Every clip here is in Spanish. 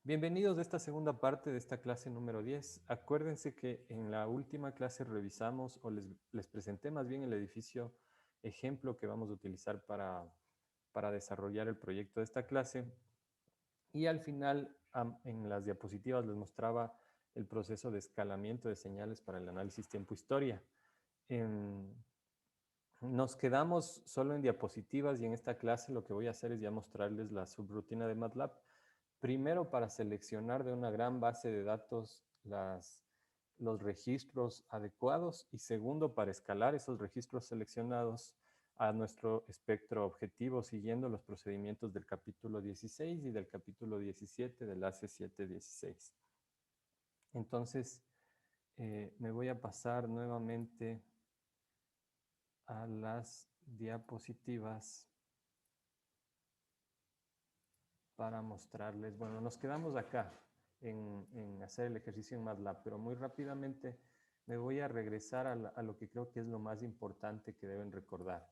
Bienvenidos a esta segunda parte de esta clase número 10. Acuérdense que en la última clase revisamos o les presenté más bien el edificio ejemplo que vamos a utilizar para desarrollar el proyecto de esta clase. Y al final, en las diapositivas les mostraba el proceso de escalamiento de señales para el análisis tiempo-historia. Nos quedamos solo en diapositivas y en esta clase lo que voy a hacer es ya mostrarles la subrutina de MATLAB. Primero, para seleccionar de una gran base de datos los registros adecuados y segundo, para escalar esos registros seleccionados a nuestro espectro objetivo siguiendo los procedimientos del capítulo 16 y del capítulo 17 del AC716. Entonces, me voy a pasar nuevamente a las diapositivas para mostrarles. Bueno, nos quedamos acá en hacer el ejercicio en MATLAB, pero muy rápidamente me voy a regresar a lo que creo que es lo más importante que deben recordar.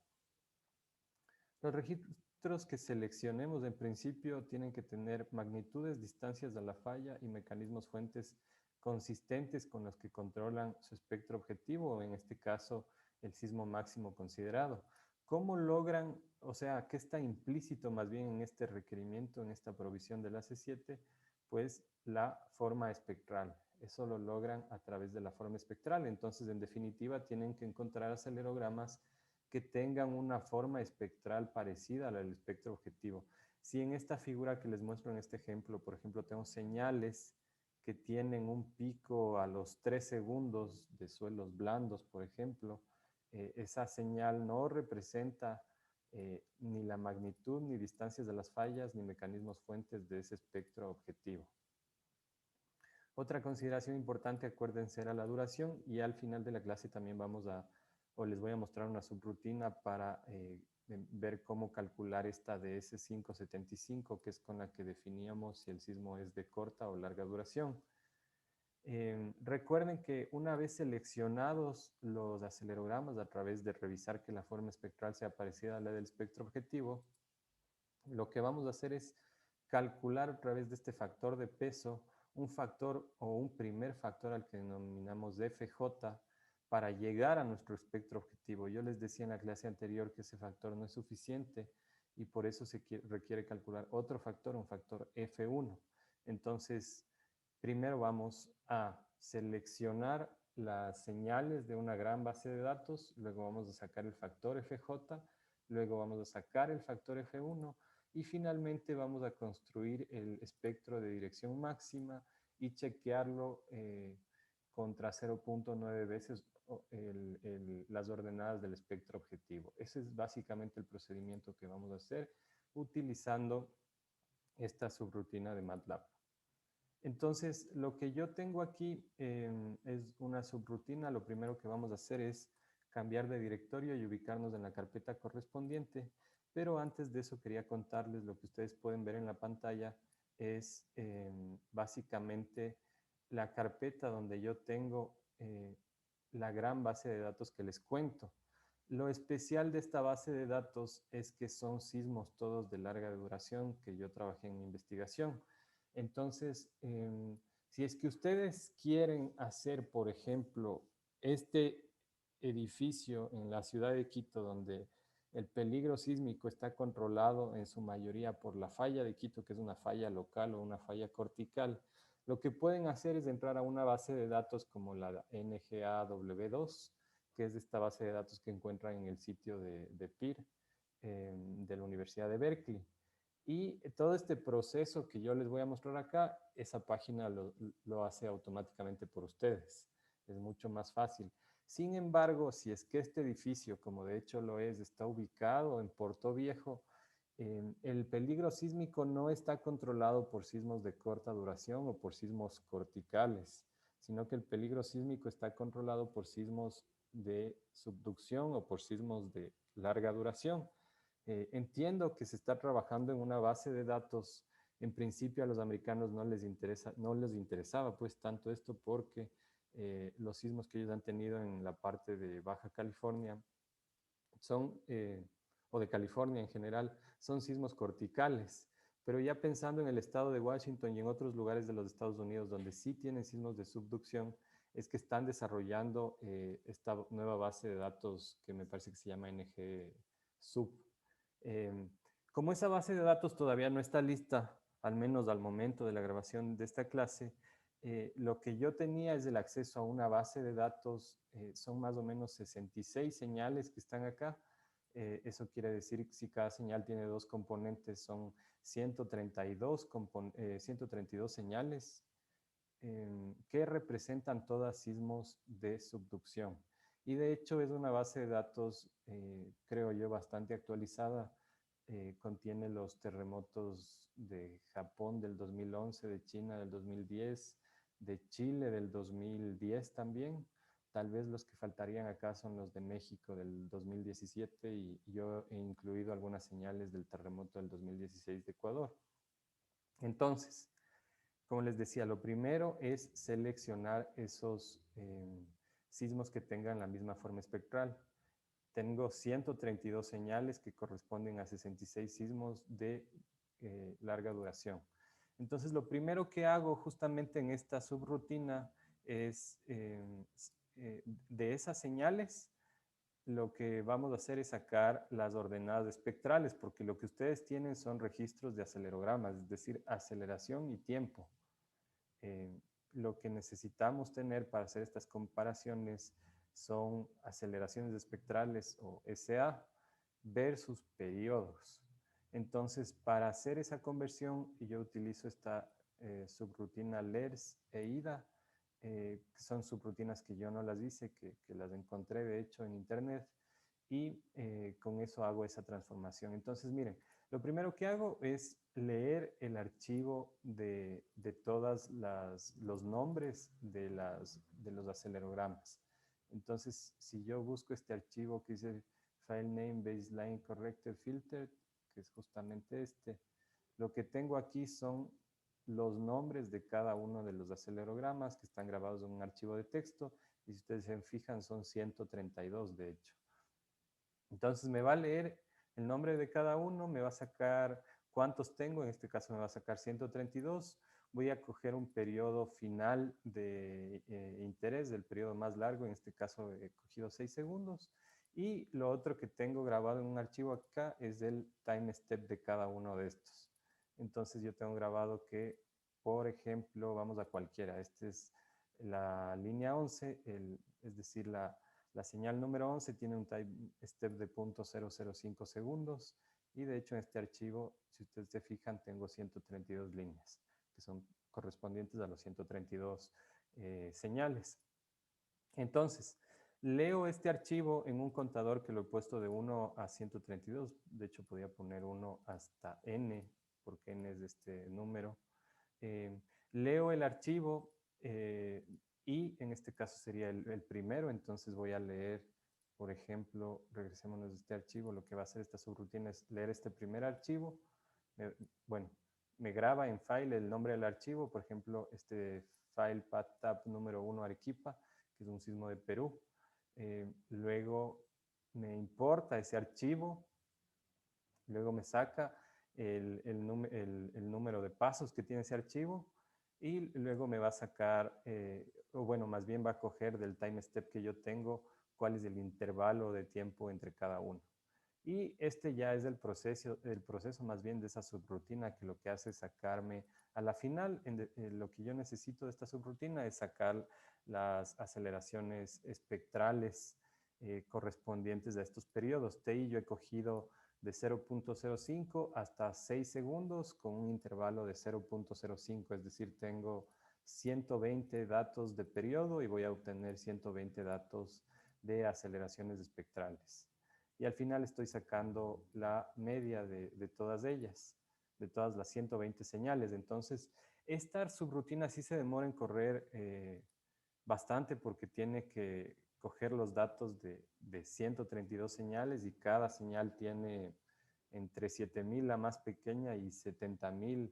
Los registros que seleccionemos en principio tienen que tener magnitudes, distancias a la falla y mecanismos fuentes consistentes con los que controlan su espectro objetivo, o en este caso el sismo máximo considerado. ¿Cómo logran, o sea, qué está implícito más bien en este requerimiento, en esta provisión del AC7? Pues la forma espectral. Eso lo logran a través de la forma espectral. Entonces, en definitiva, tienen que encontrar acelerogramas que tengan una forma espectral parecida a la del espectro objetivo. Si en esta figura que les muestro en este ejemplo, por ejemplo, tengo señales que tienen un pico a los 3 segundos de suelos blandos, por ejemplo, esa señal no representa ni la magnitud, ni distancias de las fallas, ni mecanismos fuentes de ese espectro objetivo. Otra consideración importante, acuérdense, era la duración, y al final de la clase también les voy a mostrar una subrutina para ver cómo calcular esta DS575, que es con la que definíamos si el sismo es de corta o larga duración. Recuerden que una vez seleccionados los acelerogramas a través de revisar que la forma espectral sea parecida a la del espectro objetivo, lo que vamos a hacer es calcular a través de este factor de peso un factor o un primer factor al que denominamos FJ para llegar a nuestro espectro objetivo. Yo les decía en la clase anterior que ese factor no es suficiente y por eso se requiere calcular otro factor, un factor F1. Entonces, primero vamos a seleccionar las señales de una gran base de datos, luego vamos a sacar el factor FJ, luego vamos a sacar el factor F1 y finalmente vamos a construir el espectro de dirección máxima y chequearlo contra 0.9 veces las ordenadas del espectro objetivo. Ese es básicamente el procedimiento que vamos a hacer utilizando esta subrutina de MATLAB. Entonces, lo que yo tengo aquí es una subrutina. Lo primero que vamos a hacer es cambiar de directorio y ubicarnos en la carpeta correspondiente. Pero antes de eso quería contarles lo que ustedes pueden ver en la pantalla es básicamente la carpeta donde yo tengo la gran base de datos que les cuento. Lo especial de esta base de datos es que son sismos todos de larga duración que yo trabajé en mi investigación. Entonces, si es que ustedes quieren hacer, por ejemplo, este edificio en la ciudad de Quito, donde el peligro sísmico está controlado en su mayoría por la falla de Quito, que es una falla local o una falla cortical, lo que pueden hacer es entrar a una base de datos como la NGAW2, que es esta base de datos que encuentran en el sitio de PIR, de la Universidad de Berkeley. Y todo este proceso que yo les voy a mostrar acá, esa página lo hace automáticamente por ustedes. Es mucho más fácil. Sin embargo, si es que este edificio, como de hecho lo es, está ubicado en Porto Viejo, el peligro sísmico no está controlado por sismos de corta duración o por sismos corticales, sino que el peligro sísmico está controlado por sismos de subducción o por sismos de larga duración. Entiendo que se está trabajando en una base de datos. En principio a los americanos no les interesaba pues tanto esto porque los sismos que ellos han tenido en la parte de Baja California son, o de California en general, son sismos corticales. Pero ya pensando en el estado de Washington y en otros lugares de los Estados Unidos donde sí tienen sismos de subducción, es que están desarrollando esta nueva base de datos que me parece que se llama NG-SUB. Eh, como esa base de datos todavía no está lista, al menos al momento de la grabación de esta clase, lo que yo tenía es el acceso a una base de datos, son más o menos 66 señales que están acá. Eso quiere decir que si cada señal tiene dos componentes, son 132 señales que representan todas sismos de subducción. Y de hecho es una base de datos, creo yo, bastante actualizada. Contiene los terremotos de Japón del 2011, de China del 2010, de Chile del 2010 también. Tal vez los que faltarían acá son los de México del 2017 y yo he incluido algunas señales del terremoto del 2016 de Ecuador. Entonces, como les decía, lo primero es seleccionar esos sismos que tengan la misma forma espectral. Tengo 132 señales que corresponden a 66 sismos de larga duración. Entonces, lo primero que hago justamente en esta subrutina es, de esas señales, lo que vamos a hacer es sacar las ordenadas espectrales, porque lo que ustedes tienen son registros de acelerogramas, es decir, aceleración y tiempo. Eh, lo que necesitamos tener para hacer estas comparaciones son aceleraciones espectrales o SA versus periodos. Entonces, para hacer esa conversión, yo utilizo esta subrutina LERS e IDA, que son subrutinas que yo no las hice, que las encontré de hecho en internet, y con eso hago esa transformación. Entonces, miren, lo primero que hago es leer el archivo de todos los nombres de los acelerogramas. Entonces, si yo busco este archivo que dice File Name Baseline Corrected Filter, que es justamente este, lo que tengo aquí son los nombres de cada uno de los acelerogramas que están grabados en un archivo de texto, y si ustedes se fijan son 132 de hecho. Entonces me va a leer el nombre de cada uno, me va a sacar cuántos tengo, en este caso me va a sacar 132. Voy a coger un periodo final de interés, del periodo más largo, en este caso he cogido 6 segundos. Y lo otro que tengo grabado en un archivo acá es el time step de cada uno de estos. Entonces yo tengo grabado que, por ejemplo, vamos a cualquiera. Esta es la línea 11, es decir, la señal número 11 tiene un time step de 0.005 segundos y de hecho en este archivo, si ustedes se fijan, tengo 132 líneas que son correspondientes a los 132 señales. Entonces, leo este archivo en un contador que lo he puesto de 1 a 132. De hecho, podría poner 1 hasta n, porque n es este número. Leo el archivo y en este caso sería el primero, entonces voy a leer, por ejemplo, regresémonos a este archivo, lo que va a hacer esta subrutina es leer este primer archivo, bueno, me graba en file el nombre del archivo, por ejemplo, este file path número 1 Arequipa, que es un sismo de Perú. Luego me importa ese archivo, luego me saca el número de pasos que tiene ese archivo y luego me va a sacar, o bueno, más bien va a coger del time step que yo tengo cuál es el intervalo de tiempo entre cada uno. Y este ya es el proceso más bien de esa subrutina que lo que hace es sacarme a la final, lo que yo necesito de esta subrutina es sacar las aceleraciones espectrales correspondientes a estos periodos. TI yo he cogido de 0.05 hasta 6 segundos con un intervalo de 0.05, es decir, tengo 120 datos de periodo y voy a obtener 120 datos de aceleraciones espectrales. Y al final estoy sacando la media de todas ellas, de todas las 120 señales. Entonces, esta subrutina sí se demora en correr bastante porque tiene que coger los datos de 132 señales y cada señal tiene entre 7000 la más pequeña y 70.000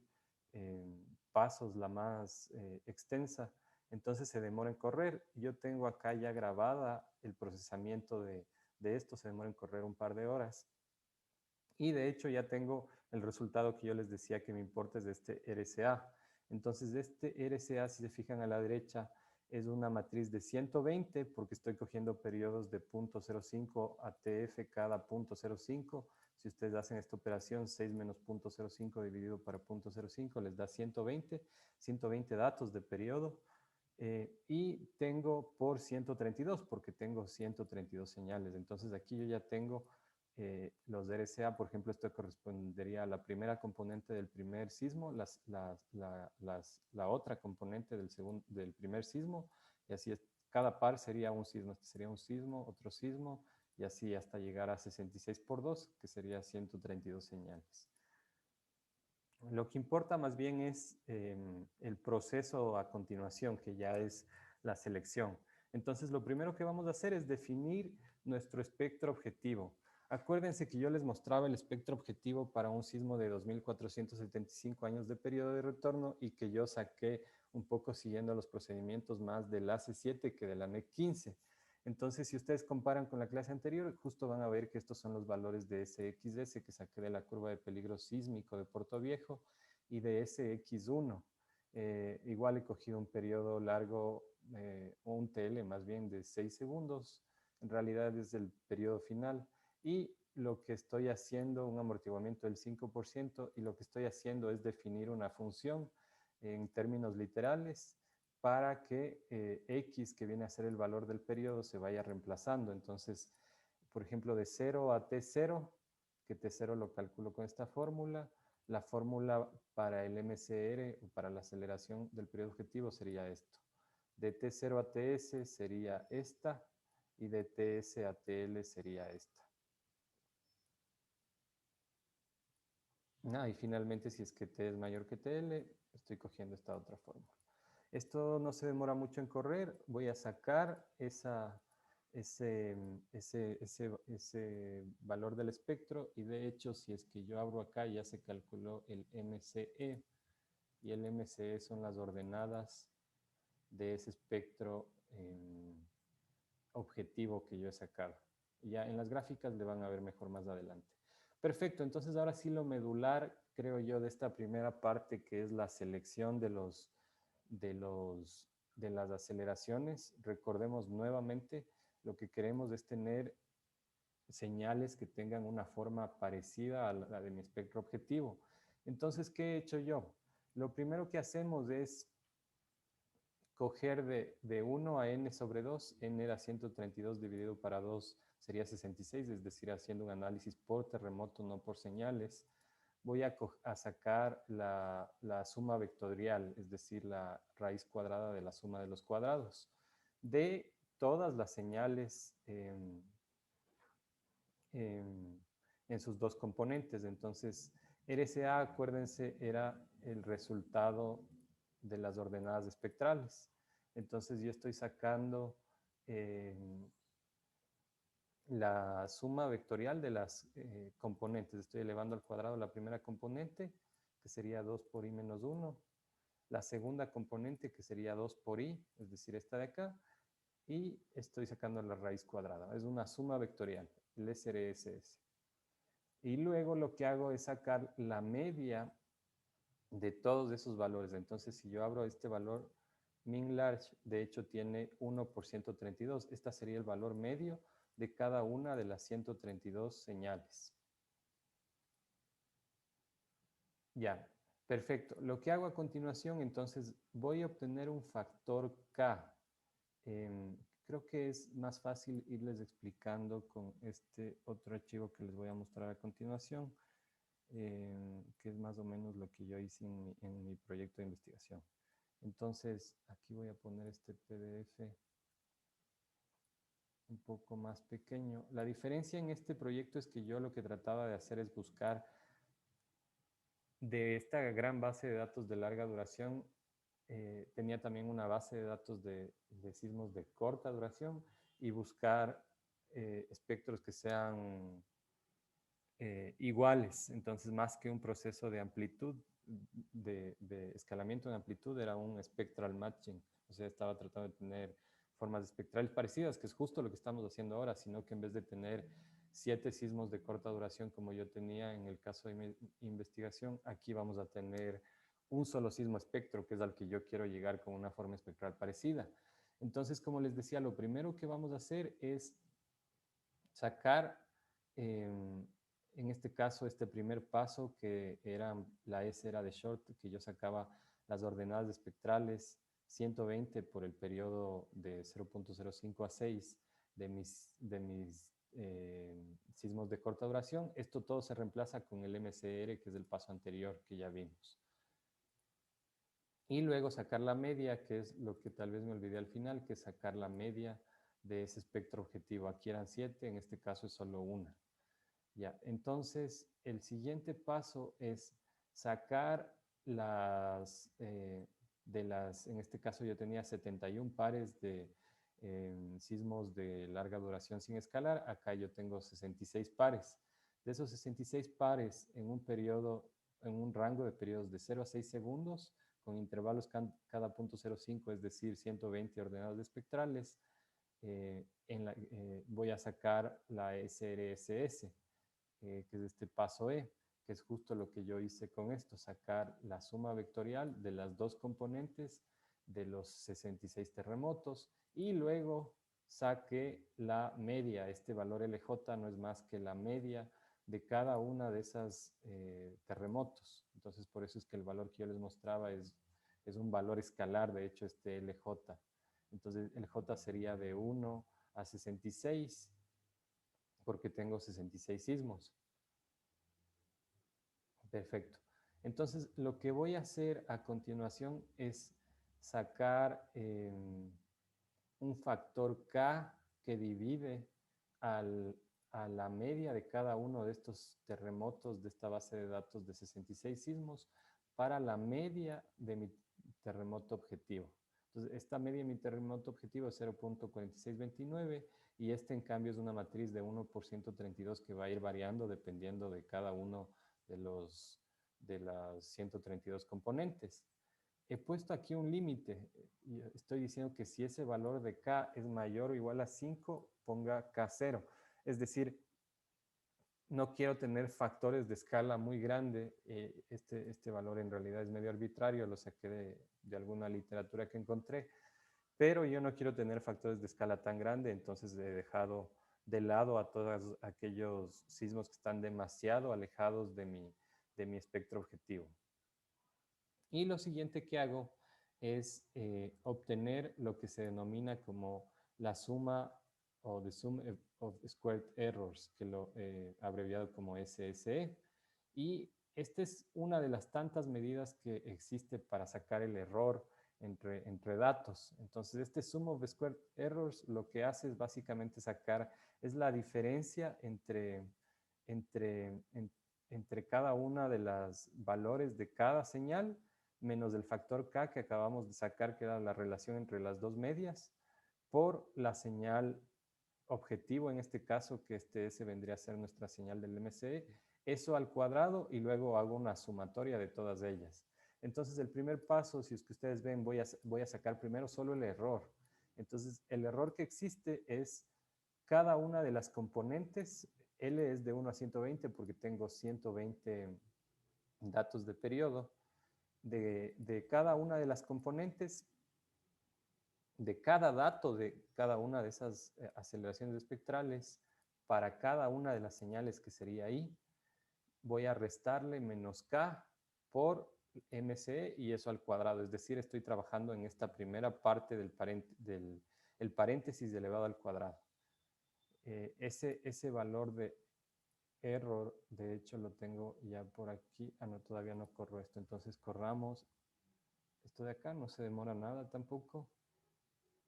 pasos la más extensa. Entonces se demora en correr. Yo tengo acá ya grabada el procesamiento de esto, se demora en correr un par de horas. Y de hecho ya tengo el resultado que yo les decía que me importa es de este RSA. Entonces, este RSA, si se fijan a la derecha, es una matriz de 120 porque estoy cogiendo periodos de 0.05 ATF cada 0.05. Si ustedes hacen esta operación, 6 menos 0.05 dividido para 0.05 les da 120, 120 datos de periodo. Y tengo por 132 porque tengo 132 señales. Entonces aquí yo ya tengo los RSA, por ejemplo, esto correspondería a la primera componente del primer sismo, la otra componente del primer sismo, y así es, cada par sería un sismo. Este sería un sismo, otro sismo, y así hasta llegar a 66 por 2, que sería 132 señales. Lo que importa más bien es el proceso a continuación, que ya es la selección. Entonces, lo primero que vamos a hacer es definir nuestro espectro objetivo. Acuérdense que yo les mostraba el espectro objetivo para un sismo de 2.475 años de periodo de retorno y que yo saqué un poco siguiendo los procedimientos más del AC7 que de la NEC 15. Entonces, si ustedes comparan con la clase anterior, justo van a ver que estos son los valores de SXS que saqué de la curva de peligro sísmico de Puerto Viejo y de SX1. Igual he cogido un periodo largo, un TL más bien de 6 segundos. En realidad es el periodo final. Y lo que estoy haciendo, un amortiguamiento del 5%, y lo que estoy haciendo es definir una función en términos literales para que X, que viene a ser el valor del periodo, se vaya reemplazando. Entonces, por ejemplo, de 0 a T0, que T0 lo calculo con esta fórmula, la fórmula para el MCR, o para la aceleración del periodo objetivo, sería esto. De T0 a TS sería esta, y de TS a TL sería esta. Y finalmente, si es que T es mayor que TL, estoy cogiendo esta otra fórmula. Esto no se demora mucho en correr. Voy a sacar ese valor del espectro, y de hecho, si es que yo abro acá, ya se calculó el MCE, y el MCE son las ordenadas de ese espectro objetivo que yo he sacado. Ya en las gráficas le van a ver mejor más adelante. Perfecto, entonces ahora sí lo medular, creo yo, de esta primera parte, que es la selección de las aceleraciones. Recordemos nuevamente, lo que queremos es tener señales que tengan una forma parecida a la de mi espectro objetivo. Entonces, ¿qué he hecho yo? Lo primero que hacemos es coger de 1 a n sobre 2, n era 132 dividido para 2 sería 66, es decir, haciendo un análisis por terremoto, no por señales. Voy a sacar la suma vectorial, es decir, la raíz cuadrada de la suma de los cuadrados, de todas las señales en sus dos componentes. Entonces, RSA, acuérdense, era el resultado de las ordenadas espectrales. Entonces, yo estoy sacando la suma vectorial de las componentes. Estoy elevando al cuadrado la primera componente, que sería 2 por i menos 1. La segunda componente, que sería 2 por i, es decir, esta de acá. Y estoy sacando la raíz cuadrada. Es una suma vectorial, el SRSS. Y luego lo que hago es sacar la media de todos esos valores. Entonces, si yo abro este valor, min large, de hecho tiene 1 por 132. Este sería el valor medio de cada una de las 132 señales. Ya, perfecto. Lo que hago a continuación, entonces, voy a obtener un factor K. Creo que es más fácil irles explicando con este otro archivo que les voy a mostrar a continuación, que es más o menos lo que yo hice en mi proyecto de investigación. Entonces, aquí voy a poner este PDF un poco más pequeño. La diferencia en este proyecto es que yo lo que trataba de hacer es buscar de esta gran base de datos de larga duración. Tenía también una base de datos de sismos de corta duración, y buscar espectros que sean iguales. Entonces, más que un proceso de amplitud, de escalamiento de amplitud, era un spectral matching. O sea, estaba tratando de tener formas espectrales parecidas, que es justo lo que estamos haciendo ahora, sino que en vez de tener 7 sismos de corta duración como yo tenía en el caso de mi investigación, aquí vamos a tener un solo sismo espectro, que es al que yo quiero llegar con una forma espectral parecida. Entonces, como les decía, lo primero que vamos a hacer es sacar, en este caso, este primer paso que era, la S era de Short, que yo sacaba las ordenadas espectrales 120 por el periodo de 0.05 a 6 de mis sismos de corta duración. Esto todo se reemplaza con el MCR, que es el paso anterior que ya vimos. Y luego sacar la media, que es lo que tal vez me olvidé al final, que es sacar la media de ese espectro objetivo. Aquí eran 7, en este caso es solo una. Ya, entonces el siguiente paso es sacar en este caso yo tenía 71 pares de sismos de larga duración sin escalar, acá yo tengo 66 pares. De esos 66 pares en un periodo, en un rango de periodos de 0 a 6 segundos, con intervalos cada 0.05, es decir, 120 ordenados espectrales, voy a sacar la SRSS, que es este paso E, que es justo lo que yo hice con esto, sacar la suma vectorial de las dos componentes de los 66 terremotos y luego saque la media. Este valor LJ no es más que la media de cada una de esas terremotos. Entonces, por eso es que el valor que yo les mostraba es un valor escalar, de hecho, este LJ. Entonces, el J sería de 1 a 66, porque tengo 66 sismos. Perfecto. Entonces, lo que voy a hacer a continuación es sacar un factor K que divide al, a la media de cada uno de estos terremotos de esta base de datos de 66 sismos para la media de mi terremoto objetivo. Entonces, esta media de mi terremoto objetivo es 0.4629 y este en cambio es una matriz de 1 por 132 que va a ir variando dependiendo de cada uno de las 132 componentes. He puesto aquí un límite y estoy diciendo que si ese valor de K es mayor o igual a 5, ponga K0. Es decir, no quiero tener factores de escala muy grande. Este valor en realidad es medio arbitrario, lo saqué de alguna literatura que encontré, pero yo no quiero tener factores de escala tan grande, entonces he dejado de lado a todos aquellos sismos que están demasiado alejados de mi espectro objetivo. Y lo siguiente que hago es obtener lo que se denomina como la suma o the sum of squared errors, que lo abreviado como SSE. Y esta es una de las tantas medidas que existe para sacar el error entre datos. Entonces, este sum of squared errors lo que hace es básicamente es la diferencia entre cada una de las valores de cada señal menos el factor K que acabamos de sacar, que era la relación entre las dos medias, por la señal objetivo, en este caso, que este S vendría a ser nuestra señal del MCE, eso al cuadrado y luego hago una sumatoria de todas ellas. Entonces, el primer paso, si es que ustedes ven, voy a sacar primero solo el error. Entonces, el error que existe es cada una de las componentes. L es de 1 a 120 porque tengo 120 datos de periodo. De cada una de las componentes, de cada dato de cada una de esas aceleraciones espectrales, para cada una de las señales que sería I, voy a restarle menos K por MC y eso al cuadrado. Es decir, estoy trabajando en esta primera parte del paréntesis elevado al cuadrado. Ese valor de error, de hecho lo tengo ya por aquí. Ah, no, todavía no corro esto. Entonces corramos esto de acá, no se demora nada tampoco.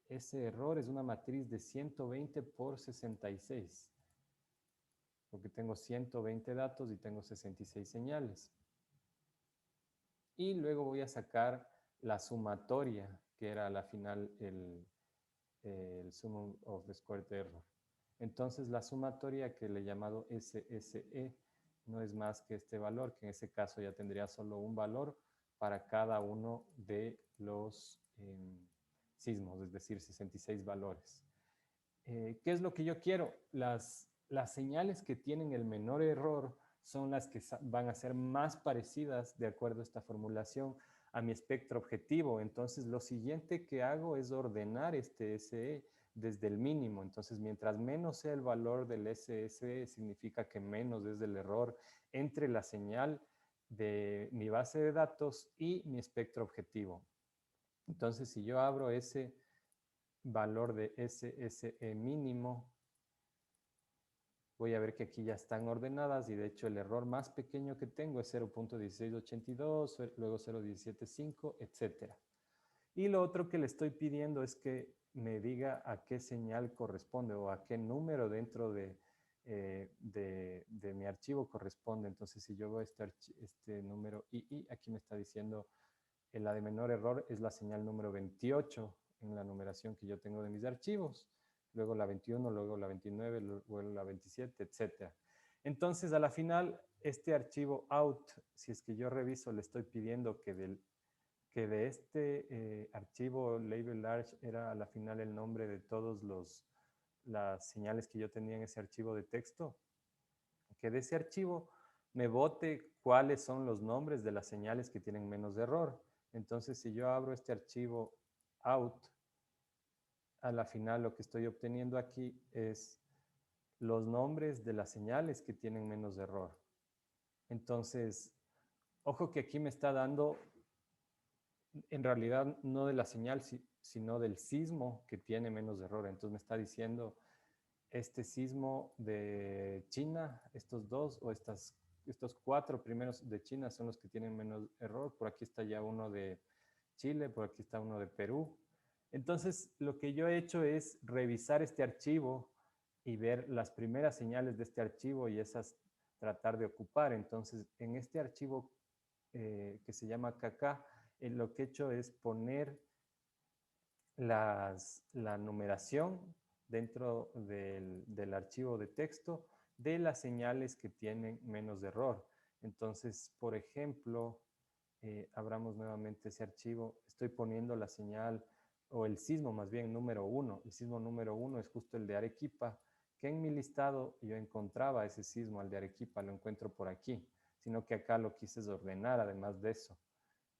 Ese error es una matriz de 120 por 66, porque tengo 120 datos y tengo 66 señales. Y luego voy a sacar la sumatoria, que era a la final el sum of the squared error. Entonces la sumatoria que le he llamado SSE no es más que este valor, que en ese caso ya tendría solo un valor para cada uno de los sismos, es decir, 66 valores. ¿Qué es lo que yo quiero? las señales que tienen el menor error son las que van a ser más parecidas, de acuerdo a esta formulación, a mi espectro objetivo. Entonces, lo siguiente que hago es ordenar este SE desde el mínimo. Entonces, mientras menos sea el valor del SSE, significa que menos es el error entre la señal de mi base de datos y mi espectro objetivo. Entonces, si yo abro ese valor de SSE mínimo, voy a ver que aquí ya están ordenadas y de hecho el error más pequeño que tengo es 0.1682, luego 0.175, etc. Y lo otro que le estoy pidiendo es que me diga a qué señal corresponde o a qué número dentro de mi archivo corresponde. Entonces, si yo veo este número II, aquí me está diciendo la de menor error es la señal número 28 en la numeración que yo tengo de mis archivos, luego la 21, luego la 29, luego la 27, etc. Entonces, a la final, este archivo out, si es que yo reviso, le estoy pidiendo que de este archivo label large era a la final el nombre de todas las señales que yo tenía en ese archivo de texto, que de ese archivo me bote cuáles son los nombres de las señales que tienen menos error. Entonces, si yo abro este archivo out, a la final lo que estoy obteniendo aquí es los nombres de las señales que tienen menos error. Entonces, ojo que aquí me está dando, en realidad, no de la señal, sino del sismo que tiene menos error. Entonces me está diciendo este sismo de China, estos dos o estos cuatro primeros de China son los que tienen menos error. Por aquí está ya uno de Chile, por aquí está uno de Perú. Entonces, lo que yo he hecho es revisar este archivo y ver las primeras señales de este archivo y esas tratar de ocupar. Entonces, en este archivo que se llama KK, lo que he hecho es poner la numeración dentro del archivo de texto de las señales que tienen menos error. Entonces, por ejemplo, abramos nuevamente ese archivo, estoy poniendo la señal o el sismo más bien número 1. El sismo número 1 es justo el de Arequipa, que en mi listado yo encontraba ese sismo, al de Arequipa, lo encuentro por aquí, sino que acá lo quise ordenar además de eso.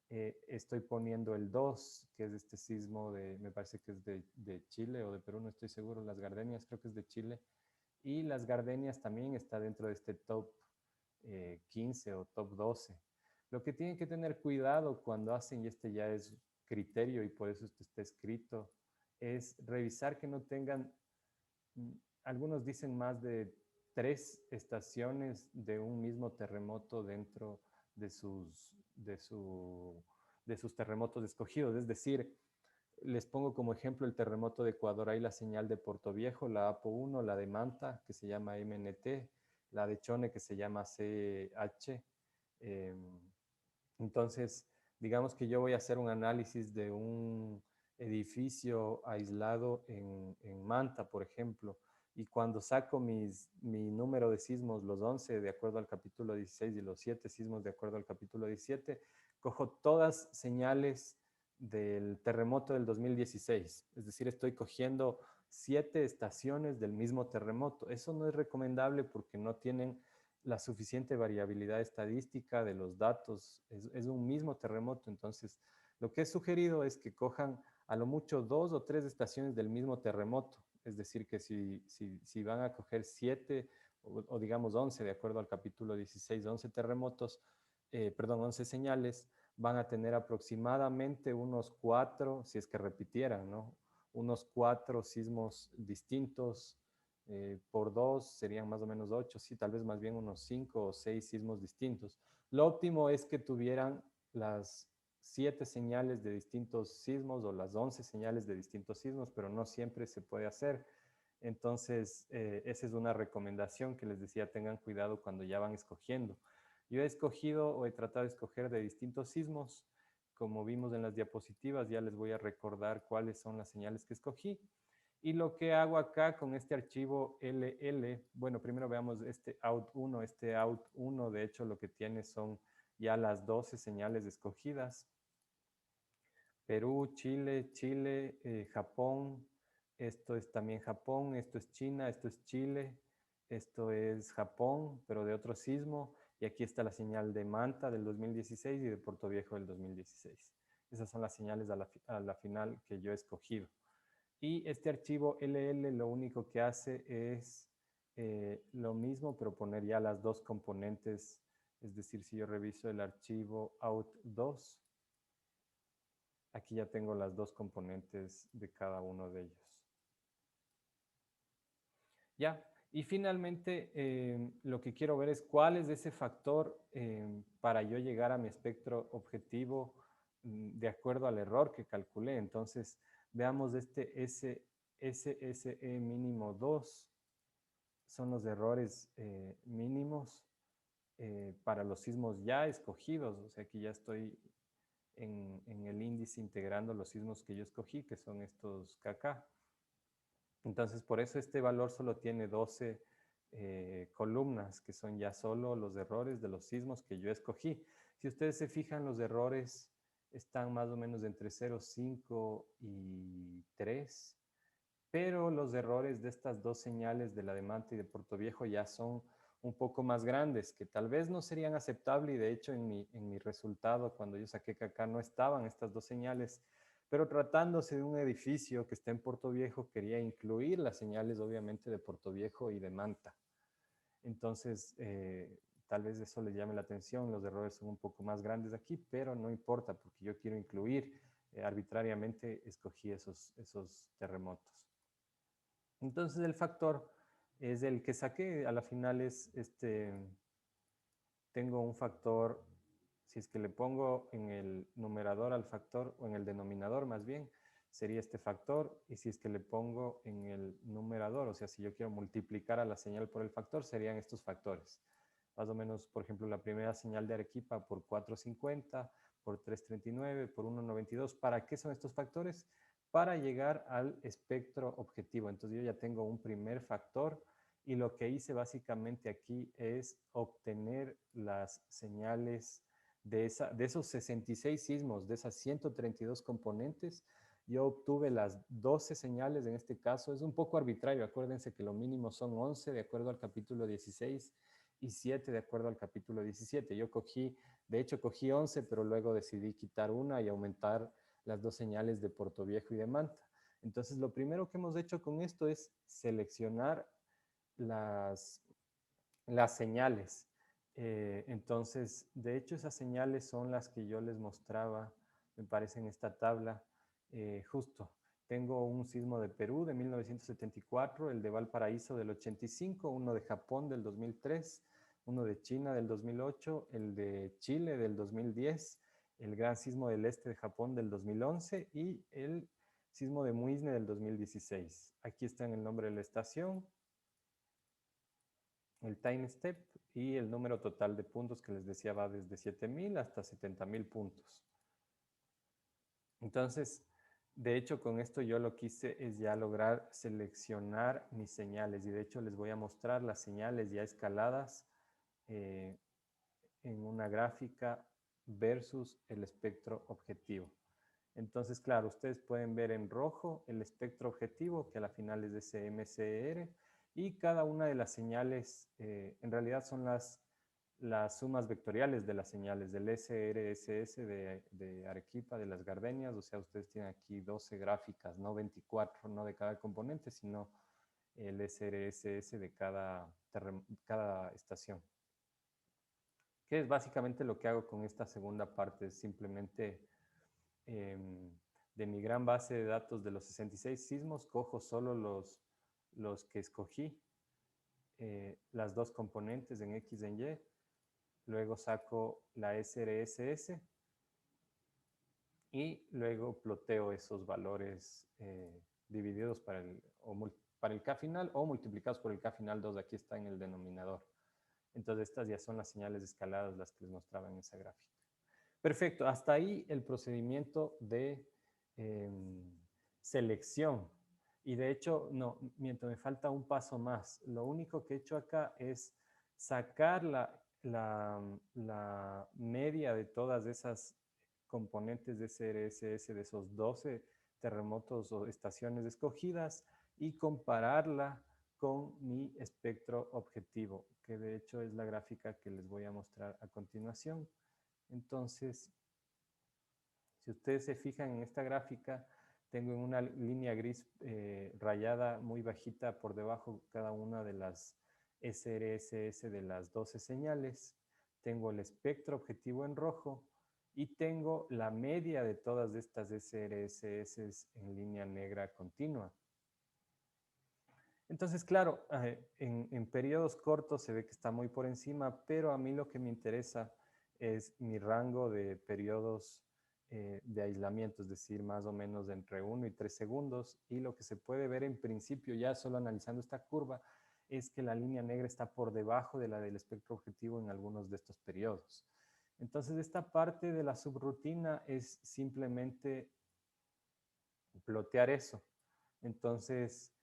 Estoy poniendo el 2, que es este sismo me parece que es de Chile o de Perú, no estoy seguro, las gardenias creo que es de Chile, y las gardenias también está dentro de este top 15 o top 12. Lo que tienen que tener cuidado cuando hacen, y este ya es criterio y por eso esto está escrito, es revisar que no tengan, mm, algunos dicen más de 3 estaciones de un mismo terremoto dentro de sus terremotos escogidos. Es decir, les pongo como ejemplo el terremoto de Ecuador, ahí la señal de Puerto Viejo, la APO1, la de Manta, que se llama MNT, la de Chone, que se llama CH. Entonces, digamos que yo voy a hacer un análisis de un edificio aislado en Manta, por ejemplo, y cuando saco mi número de sismos, los 11 de acuerdo al capítulo 16 y los 7 sismos de acuerdo al capítulo 17, cojo todas señales del terremoto del 2016. Es decir, estoy cogiendo 7 estaciones del mismo terremoto. Eso no es recomendable porque no tienen la suficiente variabilidad estadística de los datos. Es un mismo terremoto, entonces lo que he sugerido es que cojan a lo mucho 2 o 3 estaciones del mismo terremoto. Es decir, que si van a coger 7 o digamos 11, de acuerdo al capítulo 16, 11 terremotos, perdón, 11 señales, van a tener aproximadamente unos 4, si es que repitieran, ¿no? Unos 4 sismos distintos por 2 serían más o menos 8, sí, tal vez más bien unos 5 o 6 sismos distintos. Lo óptimo es que tuvieran las 7 señales de distintos sismos o las 11 señales de distintos sismos, pero no siempre se puede hacer. Entonces, esa es una recomendación que les decía, tengan cuidado cuando ya van escogiendo. Yo he escogido o he tratado de escoger de distintos sismos. Como vimos en las diapositivas, ya les voy a recordar cuáles son las señales que escogí. Y lo que hago acá con este archivo LL, bueno, primero veamos este out1. Este out1, de hecho, lo que tiene son ya las 12 señales escogidas. Perú, Chile, Japón, esto es también Japón, esto es China, esto es Chile, esto es Japón, pero de otro sismo, y aquí está la señal de Manta del 2016 y de Puerto Viejo del 2016. Esas son las señales a la final que yo he escogido. Y este archivo LL lo único que hace es lo mismo, pero poner ya las dos componentes. Es decir, si yo reviso el archivo out2, aquí ya tengo las dos componentes de cada uno de ellos. Ya, y finalmente lo que quiero ver es cuál es ese factor para yo llegar a mi espectro objetivo de acuerdo al error que calculé. Entonces, veamos este SSE mínimo 2 son los errores mínimos para los sismos ya escogidos. O sea, aquí ya estoy en el índice integrando los sismos que yo escogí, que son estos KK. Entonces, por eso este valor solo tiene 12 columnas, que son ya solo los errores de los sismos que yo escogí. Si ustedes se fijan, los errores están más o menos entre 0,5 y 3, pero los errores de estas dos señales de la de Manta y de Puerto Viejo ya son un poco más grandes, que tal vez no serían aceptables, y de hecho en mi resultado, cuando yo saqué que acá no estaban estas dos señales, pero tratándose de un edificio que está en Puerto Viejo, quería incluir las señales obviamente de Puerto Viejo y de Manta. Entonces, tal vez eso les llame la atención, los errores son un poco más grandes aquí, pero no importa porque yo quiero incluir, arbitrariamente escogí esos terremotos. Entonces el factor es el que saqué, a la final es tengo un factor, si es que le pongo en el numerador al factor, o en el denominador más bien, sería este factor, y si es que le pongo en el numerador, o sea, si yo quiero multiplicar a la señal por el factor, serían estos factores. Más o menos, por ejemplo, la primera señal de Arequipa por 450, por 339, por 192. ¿Para qué son estos factores? Para llegar al espectro objetivo. Entonces yo ya tengo un primer factor, y lo que hice básicamente aquí es obtener las señales de esos 66 sismos, de esas 132 componentes. Yo obtuve las 12 señales en este caso. Es un poco arbitrario, acuérdense que lo mínimo son 11 de acuerdo al capítulo 16 y 7 de acuerdo al capítulo 17. Yo cogí, de hecho cogí 11, pero luego decidí quitar una y aumentar las dos señales de Puerto Viejo y de Manta. Entonces, lo primero que hemos hecho con esto es seleccionar las, las señales. Entonces, de hecho, esas señales son las que yo les mostraba, me parece, en esta tabla. Justo, tengo un sismo de Perú de 1974, el de Valparaíso del 85, uno de Japón del 2003, uno de China del 2008, el de Chile del 2010, el gran sismo del este de Japón del 2011 y el sismo de Muisne del 2016. Aquí está en el nombre de la estación, el time step y el número total de puntos que les decía va desde 7.000 hasta 70.000 puntos. Entonces, de hecho, con esto yo lo que hice es ya lograr seleccionar mis señales, y de hecho les voy a mostrar las señales ya escaladas en una gráfica versus el espectro objetivo. Entonces, claro, ustedes pueden ver en rojo el espectro objetivo, que a la final es de ese MCR, y cada una de las señales, en realidad son las sumas vectoriales de las señales del SRSS de Arequipa, de las Gardenias. O sea, ustedes tienen aquí 12 gráficas, no 24, no de cada componente, sino el SRSS de cada estación. Que es básicamente lo que hago con esta segunda parte, es simplemente de mi gran base de datos de los 66 sismos, cojo solo los que escogí, las dos componentes en X y en Y, luego saco la SRSS y luego ploteo esos valores divididos para el K final o multiplicados por el K final 2, aquí está en el denominador. Entonces estas ya son las señales escaladas, las que les mostraba en esa gráfica. Perfecto, hasta ahí el procedimiento de selección. Y de hecho, no, mientras me falta un paso más. Lo único que he hecho acá es sacar la media de todas esas componentes de SRSS, de esos 12 terremotos o estaciones escogidas, y compararla con mi espectro objetivo, que de hecho es la gráfica que les voy a mostrar a continuación. Entonces, si ustedes se fijan en esta gráfica, tengo en una línea gris rayada muy bajita por debajo cada una de las SRSS de las 12 señales. Tengo el espectro objetivo en rojo y tengo la media de todas estas SRSS en línea negra continua. Entonces, claro, en periodos cortos se ve que está muy por encima, pero a mí lo que me interesa es mi rango de periodos de aislamiento, es decir, más o menos de entre 1 y 3 segundos. Y lo que se puede ver en principio, ya solo analizando esta curva, es que la línea negra está por debajo de la del espectro objetivo en algunos de estos periodos. Entonces, esta parte de la subrutina es simplemente plotear eso. Entonces,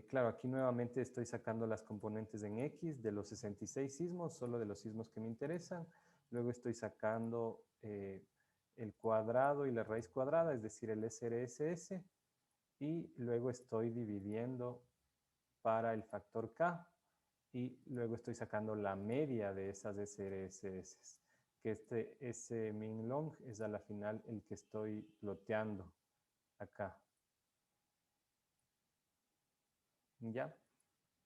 claro, aquí nuevamente estoy sacando las componentes en X de los 66 sismos, solo de los sismos que me interesan. Luego estoy sacando el cuadrado y la raíz cuadrada, es decir, el SRSS. Y luego estoy dividiendo para el factor K. Y luego estoy sacando la media de esas SRSS, que este S min long es a la final el que estoy ploteando acá. ¿Ya?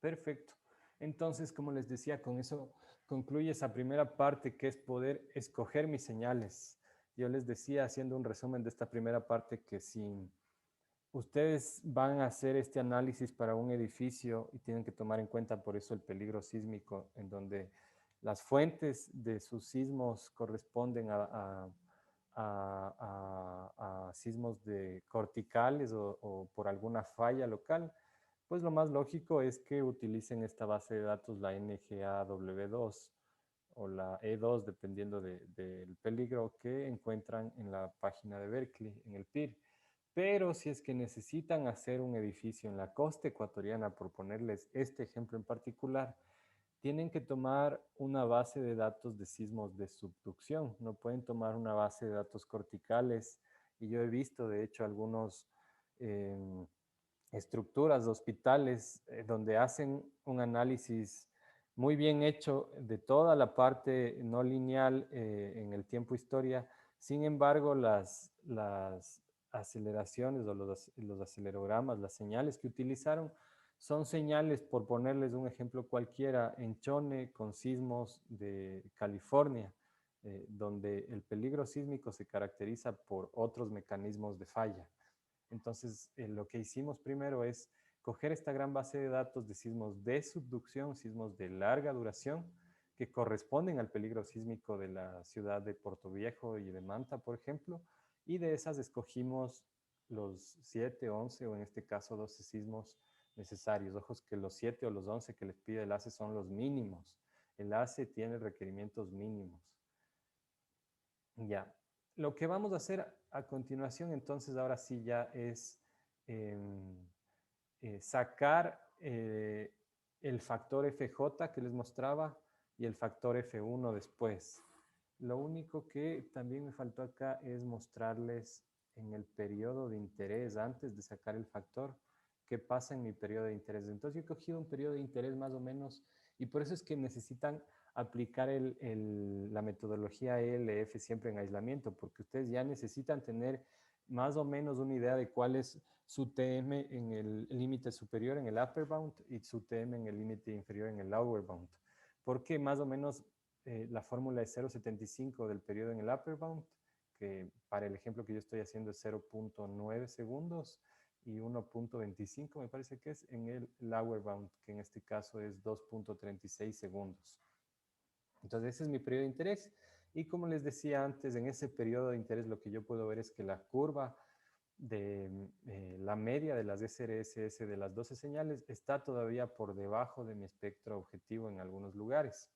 Perfecto. Entonces, como les decía, con eso concluye esa primera parte que es poder escoger mis señales. Yo les decía, haciendo un resumen de esta primera parte, que si ustedes van a hacer este análisis para un edificio y tienen que tomar en cuenta por eso el peligro sísmico, en donde las fuentes de sus sismos corresponden a sismos corticales o por alguna falla local, pues lo más lógico es que utilicen esta base de datos, la NGAW2 o la E2, dependiendo del peligro que encuentran en la página de Berkeley, en el PIR. Pero si es que necesitan hacer un edificio en la costa ecuatoriana, por ponerles este ejemplo en particular, tienen que tomar una base de datos de sismos de subducción. No pueden tomar una base de datos corticales. Y yo he visto, de hecho, algunos estructuras de hospitales donde hacen un análisis muy bien hecho de toda la parte no lineal en el tiempo-historia. Sin embargo, las aceleraciones o los acelerogramas, las señales que utilizaron, son señales, por ponerles un ejemplo cualquiera, en Chone con sismos de California, donde el peligro sísmico se caracteriza por otros mecanismos de falla. Entonces, lo que hicimos primero es coger esta gran base de datos de sismos de subducción, sismos de larga duración, que corresponden al peligro sísmico de la ciudad de Puerto Viejo y de Manta, por ejemplo, y de esas escogimos los 7, 11 o en este caso 12 sismos necesarios. Ojos que los 7 o los 11 que les pide el ACE son los mínimos. El ACE tiene requerimientos mínimos. Ya. Lo que vamos a hacer a continuación, entonces, ahora sí ya es sacar el factor FJ que les mostraba y el factor F1 después. Lo único que también me faltó acá es mostrarles en el periodo de interés, antes de sacar el factor, qué pasa en mi periodo de interés. Entonces yo he cogido un periodo de interés más o menos, y por eso es que necesitan aplicar la metodología ELF siempre en aislamiento, porque ustedes ya necesitan tener más o menos una idea de cuál es su TM en el límite superior, en el upper bound, y su TM en el límite inferior, en el lower bound. Porque más o menos la fórmula es 0,75 del periodo en el upper bound, que para el ejemplo que yo estoy haciendo es 0,9 segundos, y 1,25 me parece que es en el lower bound, que en este caso es 2,36 segundos. Entonces ese es mi periodo de interés. Y como les decía antes, en ese periodo de interés lo que yo puedo ver es que la curva de la media de las SRSS de las 12 señales está todavía por debajo de mi espectro objetivo en algunos lugares.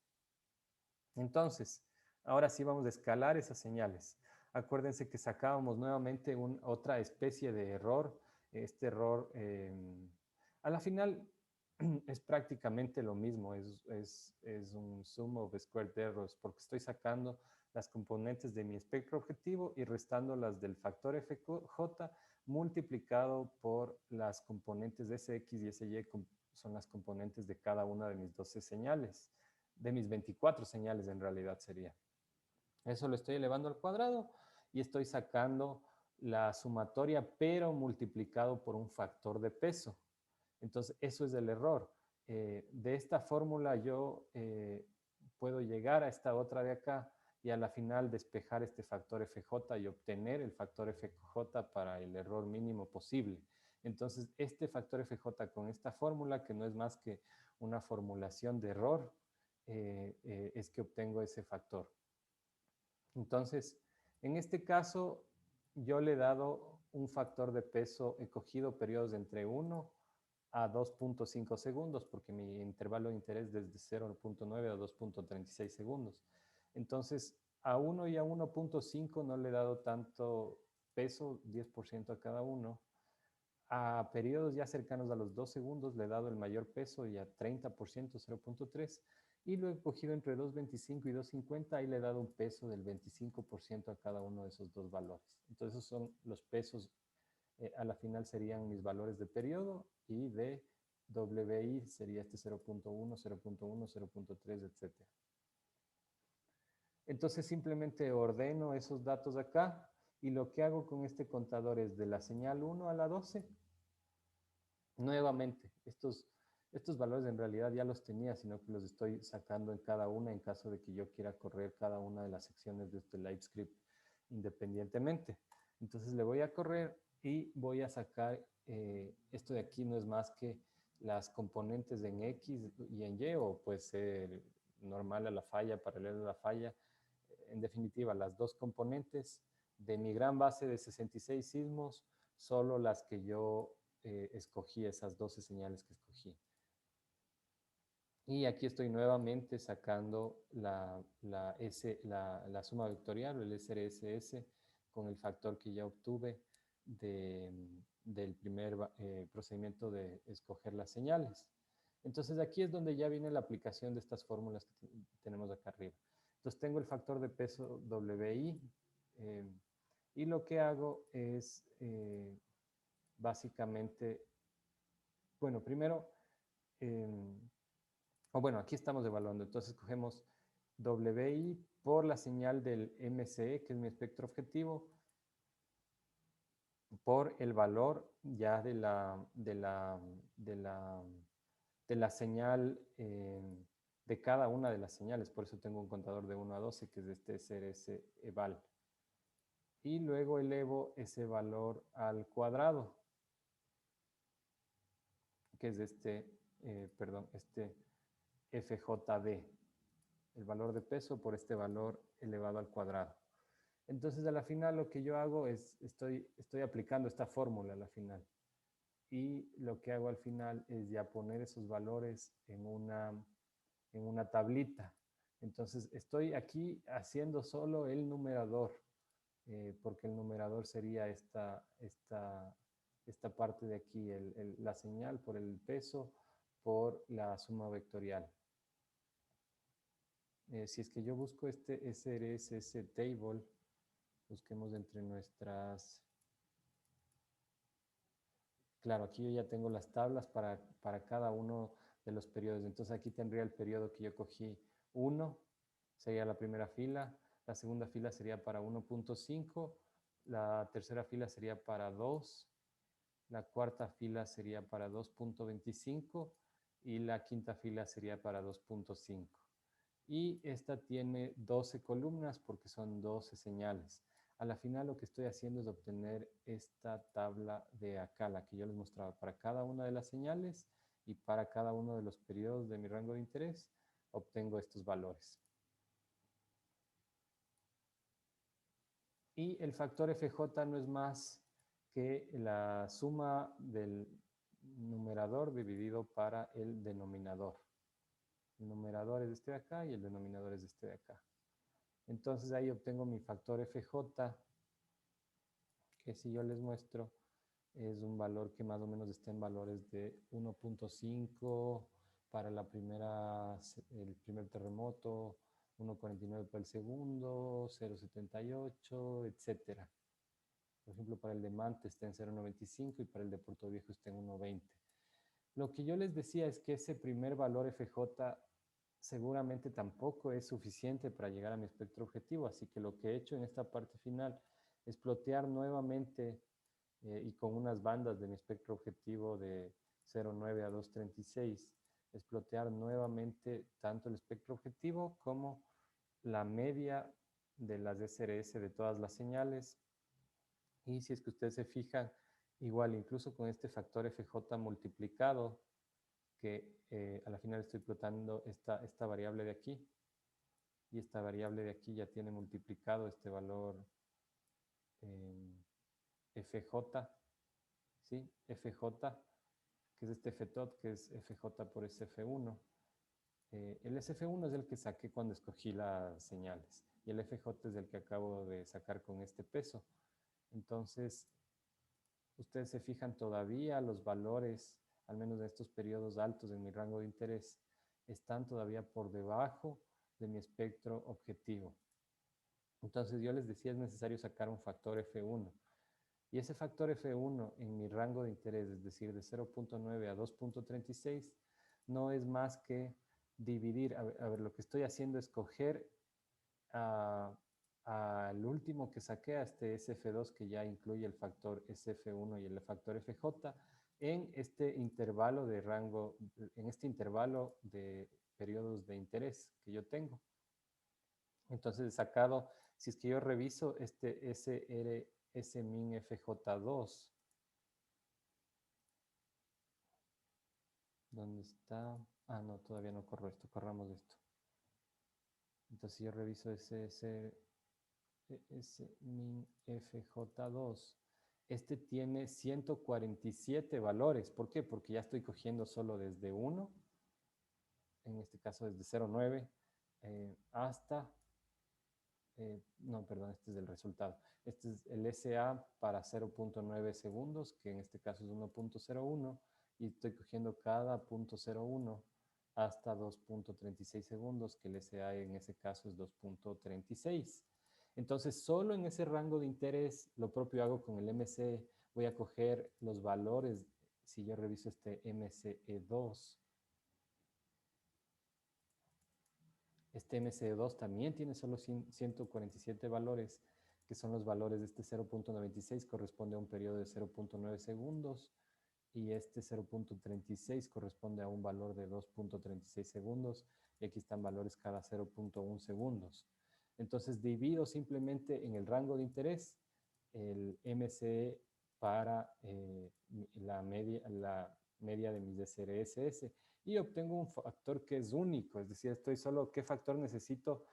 Entonces, ahora sí vamos a escalar esas señales. Acuérdense que sacábamos nuevamente otra especie de error. Este error, a la final, es prácticamente lo mismo. Es un sum of squared errors, porque estoy sacando las componentes de mi espectro objetivo y restando las del factor FJ multiplicado por las componentes de SX y SY son las componentes de cada una de mis 12 señales, de mis 24 señales en realidad sería. Eso lo estoy elevando al cuadrado y estoy sacando la sumatoria, pero multiplicado por un factor de peso. Entonces, eso es el error. De esta fórmula yo puedo llegar a esta otra de acá y a la final despejar este factor FJ y obtener el factor FJ para el error mínimo posible. Entonces, este factor FJ con esta fórmula, que no es más que una formulación de error, es que obtengo ese factor. Entonces, en este caso, yo le he dado un factor de peso, he cogido periodos de entre 1 a 2.5 segundos, porque mi intervalo de interés desde 0.9 a 2.36 segundos. Entonces, a 1 y a 1.5 no le he dado tanto peso, 10% a cada uno. A periodos ya cercanos a los 2 segundos le he dado el mayor peso y a 30%, 0.3. Y lo he cogido entre 2.25 y 2.50 y le he dado un peso del 25% a cada uno de esos dos valores. Entonces, esos son los pesos. A la final serían mis valores de periodo y de WI sería este 0.1, 0.1, 0.3, etc. Entonces simplemente ordeno esos datos acá y lo que hago con este contador es de la señal 1 a la 12. Nuevamente, estos valores en realidad ya los tenía, sino que los estoy sacando en cada una en caso de que yo quiera correr cada una de las secciones de este live script independientemente. Entonces le voy a correr y voy a sacar, esto de aquí no es más que las componentes en X y en Y, o puede ser normal a la falla, paralelo a la falla. En definitiva, las dos componentes de mi gran base de 66 sismos, solo las que yo escogí, esas 12 señales que escogí. Y aquí estoy nuevamente sacando la suma vectorial, o el SRSS, con el factor que ya obtuve del primer procedimiento de escoger las señales. Entonces aquí es donde ya viene la aplicación de estas fórmulas que tenemos acá arriba. Entonces tengo el factor de peso WI y lo que hago es básicamente, bueno, primero, bueno, aquí estamos evaluando, entonces cogemos WI por la señal del MCE, que es mi espectro objetivo, por el valor ya de la señal de cada una de las señales. Por eso tengo un contador de 1 a 12, que es este SRS eval. Y luego elevo ese valor al cuadrado, que es este FJD, el valor de peso por este valor elevado al cuadrado. Entonces, a la final lo que yo hago es, estoy aplicando esta fórmula a la final. Y lo que hago al final es ya poner esos valores en una tablita. Entonces, estoy aquí haciendo solo el numerador, porque el numerador sería esta parte de aquí, la señal por el peso, por la suma vectorial. Si es que yo busco este SRSS table, busquemos entre nuestras... Claro, aquí yo ya tengo las tablas para cada uno de los periodos. Entonces aquí tendría el periodo que yo cogí 1, sería la primera fila. La segunda fila sería para 1.5. La tercera fila sería para 2. La cuarta fila sería para 2.25. Y la quinta fila sería para 2.5. Y esta tiene 12 columnas porque son 12 señales. A la final lo que estoy haciendo es obtener esta tabla de acá, la que yo les mostraba, para cada una de las señales y para cada uno de los periodos de mi rango de interés, obtengo estos valores. Y el factor FJ no es más que la suma del numerador dividido para el denominador. El numerador es este de acá y el denominador es este de acá. Entonces ahí obtengo mi factor FJ, que si yo les muestro, es un valor que más o menos está en valores de 1.5 para el primer terremoto, 1.49 para el segundo, 0.78, etc. Por ejemplo, para el de Mante está en 0.95 y para el de Puerto Viejo está en 1.20. Lo que yo les decía es que ese primer valor FJ seguramente tampoco es suficiente para llegar a mi espectro objetivo, así que lo que he hecho en esta parte final es plotear nuevamente y con unas bandas de mi espectro objetivo de 0,9 a 2,36, es plotear nuevamente tanto el espectro objetivo como la media de las SRS de todas las señales. Y si es que ustedes se fijan, igual incluso con este factor FJ multiplicado, que a la final estoy plotando esta variable de aquí, y esta variable de aquí ya tiene multiplicado este valor FJ, ¿sí? FJ, que es este FTOT, que es FJ por SF1. El SF1 es el que saqué cuando escogí las señales, y el FJ es el que acabo de sacar con este peso. Entonces, ustedes se fijan todavía los valores, al menos de estos periodos altos en mi rango de interés, están todavía por debajo de mi espectro objetivo. Entonces yo les decía, es necesario sacar un factor F1. Y ese factor F1 en mi rango de interés, es decir, de 0,9 a 2,36, no es más que dividir. A ver, lo que estoy haciendo es coger al último que saqué, a este SF2, que ya incluye el factor SF1 y el factor FJ, en este intervalo de rango, en este intervalo de periodos de interés que yo tengo. Entonces he sacado, si es que yo reviso este SR, min FJ2, ¿dónde está? Ah, no, todavía no corro esto, corramos esto. Entonces yo reviso ese min FJ2. Este tiene 147 valores. ¿Por qué? Porque ya estoy cogiendo solo desde 1, en este caso desde 0,9 hasta, no, perdón, este es el resultado. Este es el SA para 0,9 segundos, que en este caso es 1,01, y estoy cogiendo cada 0,01 hasta 2,36 segundos, que el SA en ese caso es 2,36. Entonces, solo en ese rango de interés, lo propio hago con el MC, voy a coger los valores, si yo reviso este MCE2, este MCE2 también tiene solo 147 valores, que son los valores de este 0,96, corresponde a un periodo de 0,9 segundos, y este 0,36 corresponde a un valor de 2,36 segundos, y aquí están valores cada 0,1 segundos. Entonces divido simplemente en el rango de interés el MCE para la media de mis SRSS, y obtengo un factor que es único, es decir, estoy solo qué factor necesito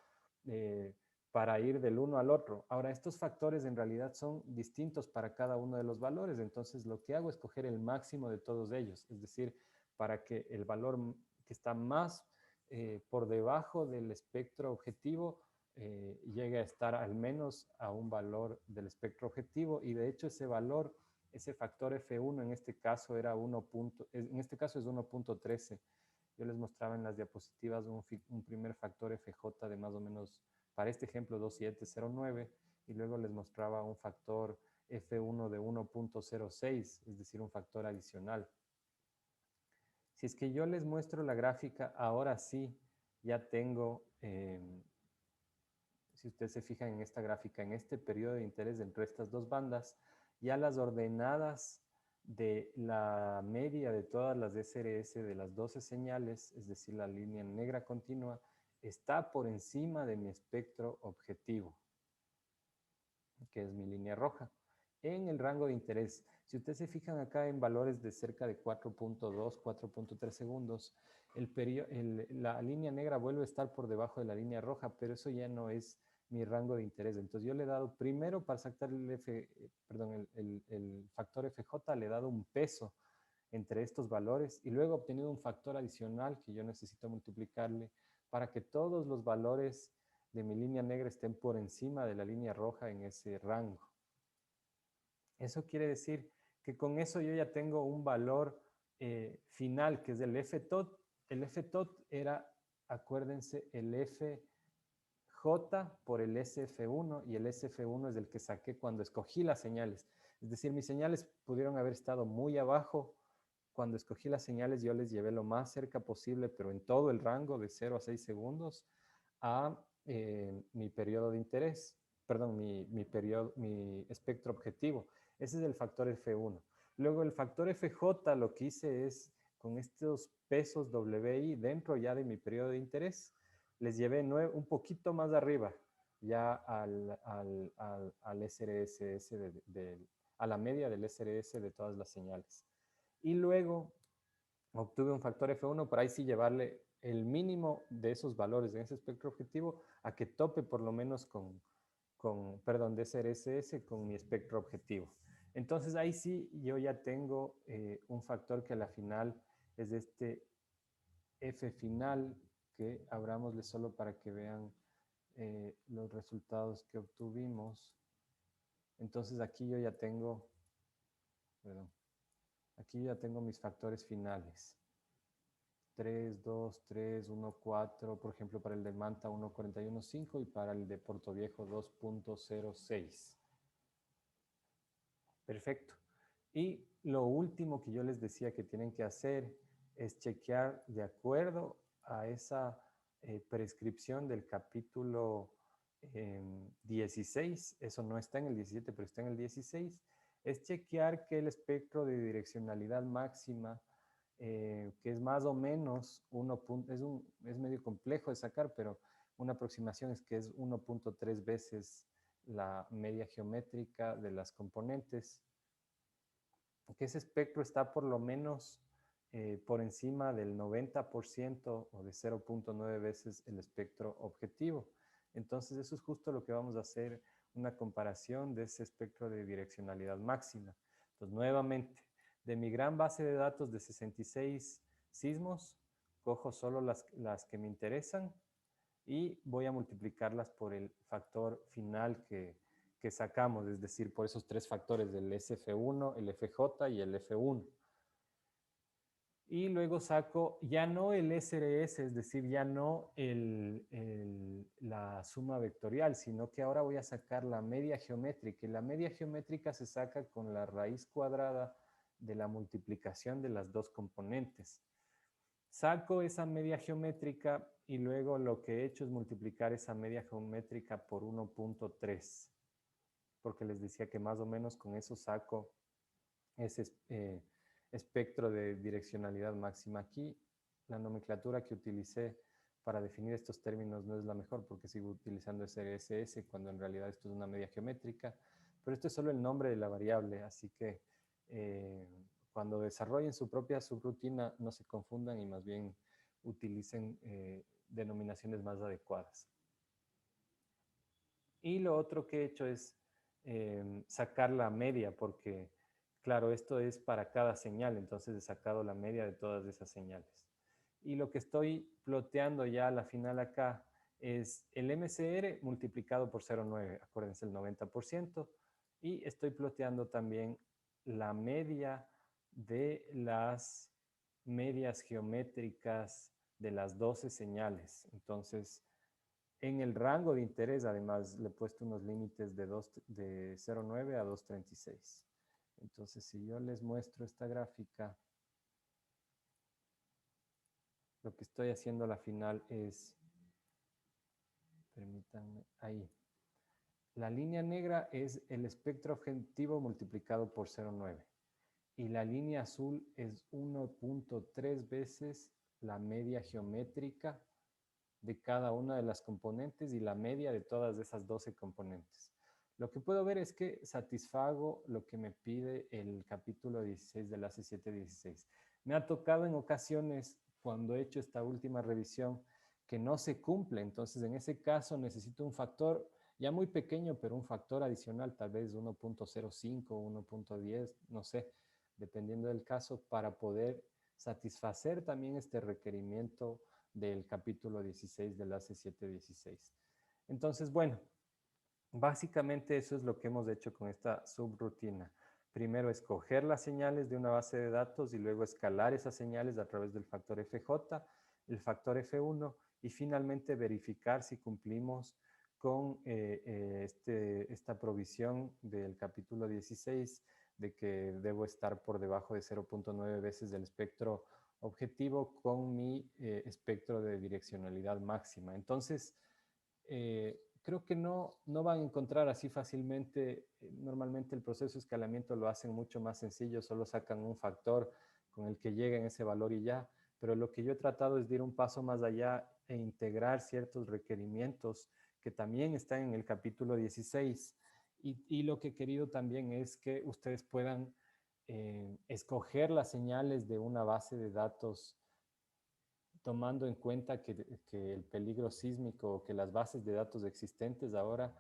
para ir del uno al otro. Ahora, estos factores en realidad son distintos para cada uno de los valores, entonces lo que hago es coger el máximo de todos ellos, es decir, para que el valor que está más por debajo del espectro objetivo llegue a estar al menos a un valor del espectro objetivo, y de hecho ese valor, ese factor F1 en este caso era en este caso es 1,13. Yo les mostraba en las diapositivas un primer factor FJ de más o menos, para este ejemplo, 2,709, y luego les mostraba un factor F1 de 1,06, es decir, un factor adicional. Si es que yo les muestro la gráfica, ahora sí, ya tengo, si ustedes se fijan en esta gráfica, en este periodo de interés entre estas dos bandas, ya las ordenadas de la media de todas las SRS de las 12 señales, es decir, la línea negra continua, está por encima de mi espectro objetivo, que es mi línea roja, en el rango de interés. Si ustedes se fijan acá en valores de cerca de 4,2, 4,3 segundos, la línea negra vuelve a estar por debajo de la línea roja, pero eso ya no es mi rango de interés. Entonces yo le he dado, primero para sacar el factor FJ, le he dado un peso entre estos valores, y luego he obtenido un factor adicional que yo necesito multiplicarle para que todos los valores de mi línea negra estén por encima de la línea roja en ese rango. Eso quiere decir que con eso yo ya tengo un valor final, que es el FTOT. El FTOT era, acuérdense, el FJ por el SF1, y el SF1 es el que saqué cuando escogí las señales. Es decir, mis señales pudieron haber estado muy abajo cuando escogí las señales, yo les llevé lo más cerca posible, pero en todo el rango de 0 a 6 segundos, a mi periodo de interés, perdón, mi espectro objetivo. Ese es el factor F1. Luego el factor FJ lo que hice es, con estos pesos WI dentro ya de mi periodo de interés, les llevé un poquito más arriba, ya al SRSS, a la media del SRS de todas las señales. Y luego obtuve un factor F1 para ahí sí llevarle el mínimo de esos valores en ese espectro objetivo a que tope por lo menos perdón, de SRSS con mi espectro objetivo. Entonces ahí sí yo ya tengo un factor que a la final es de este F final, que abramosle solo para que vean los resultados que obtuvimos. Entonces aquí yo ya tengo, perdón, aquí ya tengo mis factores finales. 3, 2, 3, 1, 4, por ejemplo, para el de Manta 1.41.5 y para el de Puerto Viejo 2.06. Perfecto. Y lo último que yo les decía que tienen que hacer es chequear de acuerdo a esa prescripción del capítulo 16, eso no está en el 17, pero está en el 16, es chequear que el espectro de direccionalidad máxima, que es más o menos es medio complejo de sacar, pero una aproximación es que es 1.3 veces la media geométrica de las componentes, que ese espectro está por lo menos por encima del 90% o de 0.9 veces el espectro objetivo. Entonces, eso es justo lo que vamos a hacer, una comparación de ese espectro de direccionalidad máxima. Entonces, nuevamente, de mi gran base de datos de 66 sismos, cojo solo las que me interesan y voy a multiplicarlas por el factor final que sacamos, es decir, por esos tres factores del SF1, el FJ y el F1. Y luego saco ya no el SRS, es decir, ya no la suma vectorial, sino que ahora voy a sacar la media geométrica. Y la media geométrica se saca con la raíz cuadrada de la multiplicación de las dos componentes. Saco esa media geométrica y luego lo que he hecho es multiplicar esa media geométrica por 1.3, porque les decía que más o menos con eso saco ese espectro de direccionalidad máxima. Aquí la nomenclatura que utilicé para definir estos términos no es la mejor porque sigo utilizando SRSS cuando en realidad esto es una media geométrica, pero esto es solo el nombre de la variable, así que cuando desarrollen su propia subrutina no se confundan y más bien utilicen denominaciones más adecuadas. Y lo otro que he hecho es sacar la media porque, claro, esto es para cada señal, entonces he sacado la media de todas esas señales. Y lo que estoy ploteando ya a la final acá es el MCR multiplicado por 0.9, acuérdense el 90%, y estoy ploteando también la media de las medias geométricas de las 12 señales. Entonces, en el rango de interés, además, le he puesto unos límites de 0.9 a 2.36. Entonces, si yo les muestro esta gráfica, lo que estoy haciendo a la final es, permítanme, ahí. La línea negra es el espectro objetivo multiplicado por 0.9. Y la línea azul es 1.3 veces la media geométrica de cada una de las componentes y la media de todas esas 12 componentes. Lo que puedo ver es que satisfago lo que me pide el capítulo 16 del AC716. Me ha tocado en ocasiones, cuando he hecho esta última revisión, que no se cumple. Entonces, en ese caso, necesito un factor ya muy pequeño, pero un factor adicional, tal vez 1.05, 1.10, no sé, dependiendo del caso, para poder satisfacer también este requerimiento del capítulo 16 del AC716. Entonces, bueno, básicamente eso es lo que hemos hecho con esta subrutina. Primero, escoger las señales de una base de datos y luego escalar esas señales a través del factor FJ, el factor F1 y finalmente verificar si cumplimos con esta provisión del capítulo 16 de que debo estar por debajo de 0.9 veces del espectro objetivo con mi espectro de direccionalidad máxima. Entonces, creo que no van a encontrar así fácilmente. Normalmente el proceso de escalamiento lo hacen mucho más sencillo, solo sacan un factor con el que lleguen ese valor y ya. Pero lo que yo he tratado es de ir un paso más allá e integrar ciertos requerimientos que también están en el capítulo 16. Y lo que he querido también es que ustedes puedan escoger las señales de una base de datos tomando en cuenta que el peligro sísmico, que las bases de datos existentes ahora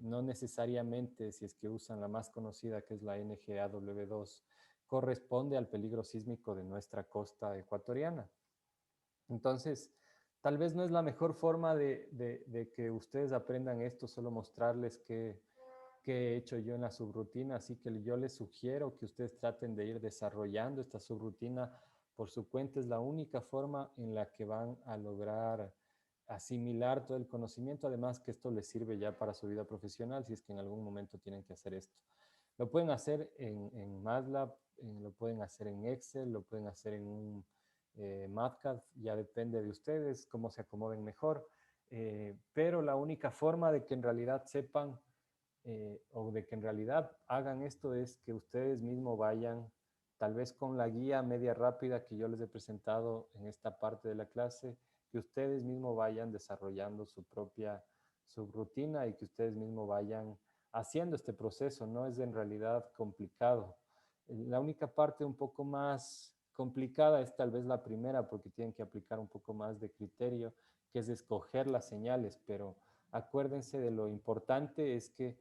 no necesariamente, si es que usan la más conocida, que es la NGAW2, corresponde al peligro sísmico de nuestra costa ecuatoriana. Entonces, tal vez no es la mejor forma de que ustedes aprendan esto, solo mostrarles qué he hecho yo en la subrutina, así que yo les sugiero que ustedes traten de ir desarrollando esta subrutina por su cuenta. Es la única forma en la que van a lograr asimilar todo el conocimiento, además que esto les sirve ya para su vida profesional, si es que en algún momento tienen que hacer esto. Lo pueden hacer en MATLAB, lo pueden hacer en Excel, lo pueden hacer en un MATCAD, ya depende de ustedes, cómo se acomoden mejor, pero la única forma de que en realidad sepan o de que en realidad hagan esto es que ustedes mismos vayan, tal vez con la guía media rápida que yo les he presentado en esta parte de la clase, que ustedes mismos vayan desarrollando su propia subrutina y que ustedes mismos vayan haciendo este proceso. No es en realidad complicado. La única parte un poco más complicada es tal vez la primera, porque tienen que aplicar un poco más de criterio, que es escoger las señales, pero acuérdense de lo importante es que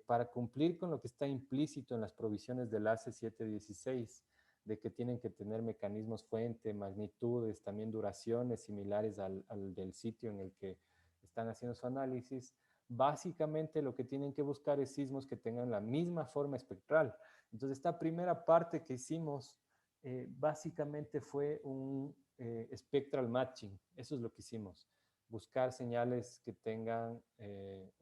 para cumplir con lo que está implícito en las provisiones del ACE 716, de que tienen que tener mecanismos fuente, magnitudes, también duraciones similares al del sitio en el que están haciendo su análisis, básicamente lo que tienen que buscar es sismos que tengan la misma forma espectral. Entonces, esta primera parte que hicimos básicamente fue un spectral matching. Eso es lo que hicimos. Buscar señales que tengan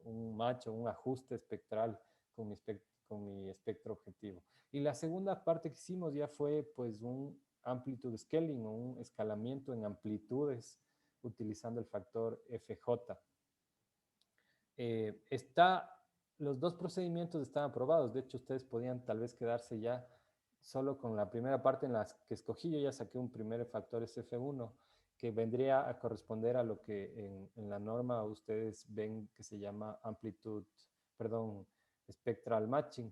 un match o un ajuste espectral con mi espectro objetivo. Y la segunda parte que hicimos ya fue pues un amplitude scaling o un escalamiento en amplitudes utilizando el factor FJ. Los dos procedimientos están aprobados. De hecho, ustedes podían tal vez quedarse ya solo con la primera parte en la que escogí. Yo ya saqué un primer factor SF1 que vendría a corresponder a lo que en la norma ustedes ven que se llama spectral matching.